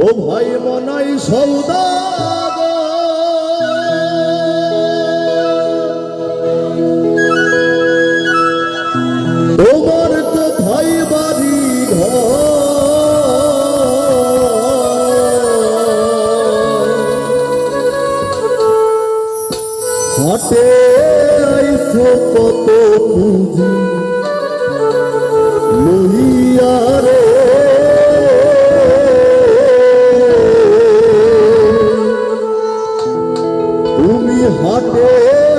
ও ভাই মনাই সৌদাগর তোমার কোথায় বাড়ি ঘর হাটে আইছো কত পুঁজি লইয়া রে তুমি হাটে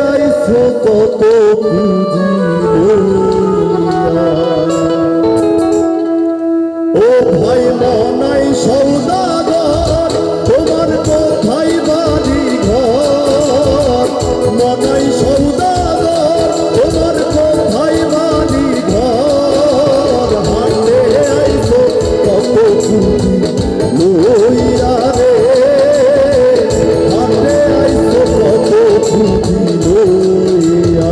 আইছো কত পুঁজি লইয়া ও ভাই মনাই সৌদাগর তোমার কোথায় বাড়ি ঘর মনাই সৌদাগর তোমার কোথায় বাড়ি ঘর হাটে আইছো কত পুঁজি লইয়া রে হাটে আইছো কত পুঁজি লইয়া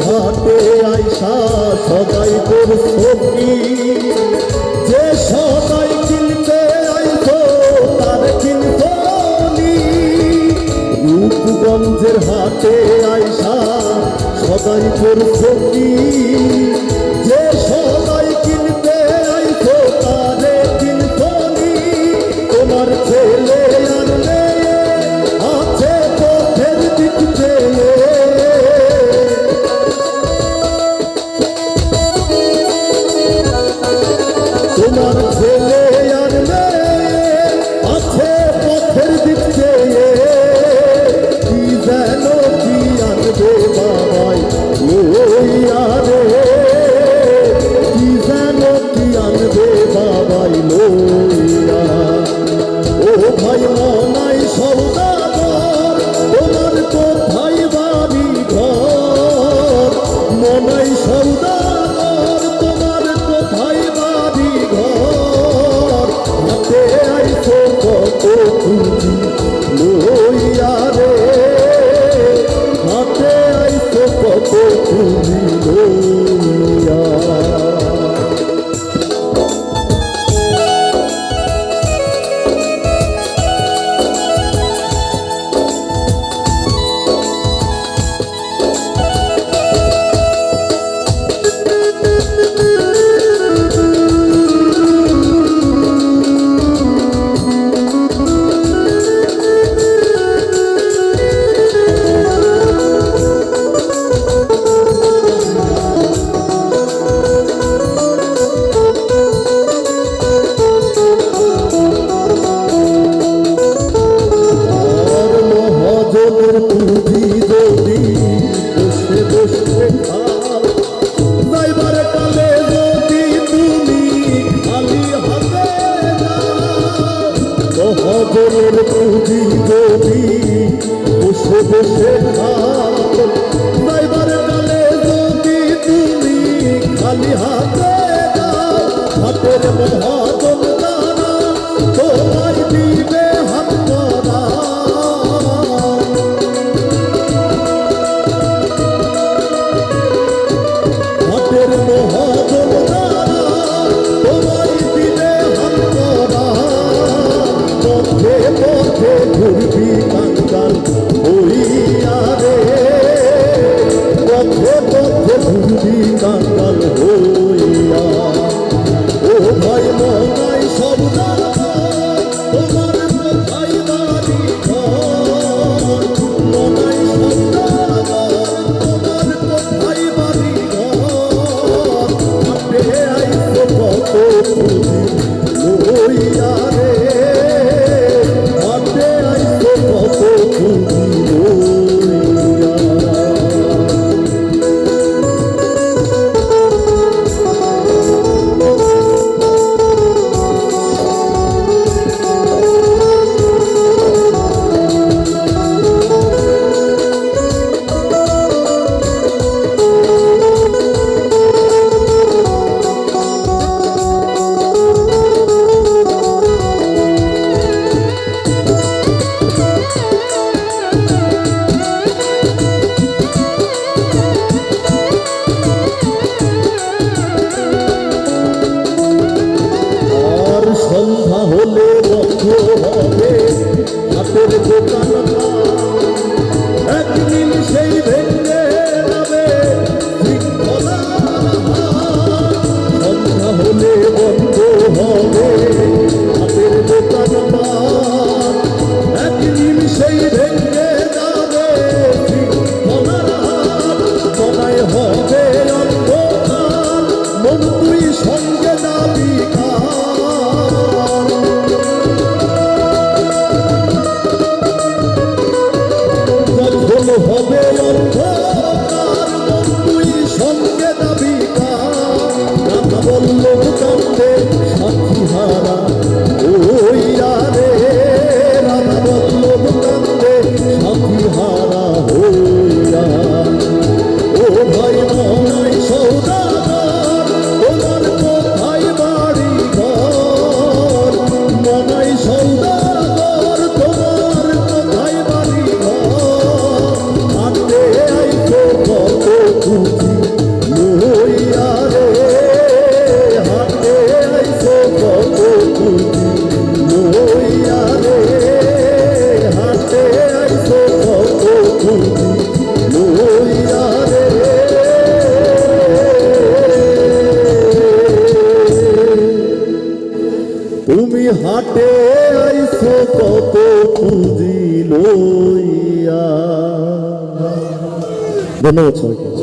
হাটে আইসা সদাই করছো কি যে সদাই কিনতে আইছো তার কিনতো নি রূপগঞ্জের হাটে আইসা সদাই করছো কি যে সদাই কিনতে আইছো তারে কিনতো নি তোমার ছেলে আর মেয়ে আছে পথের দিক চেয়ে তোমার ছেলে আর মেয়ে আছে পথের দিক চেয়ে কি যেন কি আনবে বাবাই লইয়া রে কি যেন কি আনবে বাবাই লইয়া ও ভাই মনাই সৌদাগর তোমার কোথায় বাড়ি ঘর মনাই সৌদাগর তোমার কোথায় বাড়ি ঘর হাতে আইছো কত পুঁজি লইয়া রে হাতে আইছো কত পুঁজি লইয়া পুঁজি যদি বসে বসে খাও যাইবার কালে যদি তুমি খালি হাতে যাও মহাজনের পুঁজি যদি বসে বসে খাও যাইবার কালে যদি তুমি খালি হাতে যাও হাতের মহাজন দ্বারা তোমায় দিবে হাত করা মহাজন দ্বারা তোমায় দিবে হাত করা পথে পথে ঘুরবি কাঙ্গাল হইয়া রে পথে পথে ঘুরবি কাঙ্গাল হইয়া ও ভাই মনাই সৌদাগর তোমার কোথায় বাড়ি ঘর মনাই সৌদাগর তোমার কোথায় বাড়ি ঘর হাটে আইছো কত পুঁজি লইয়া রে হাটে আইছো পুঁজি লইয়া। ধন্যবাদ সবাইকে।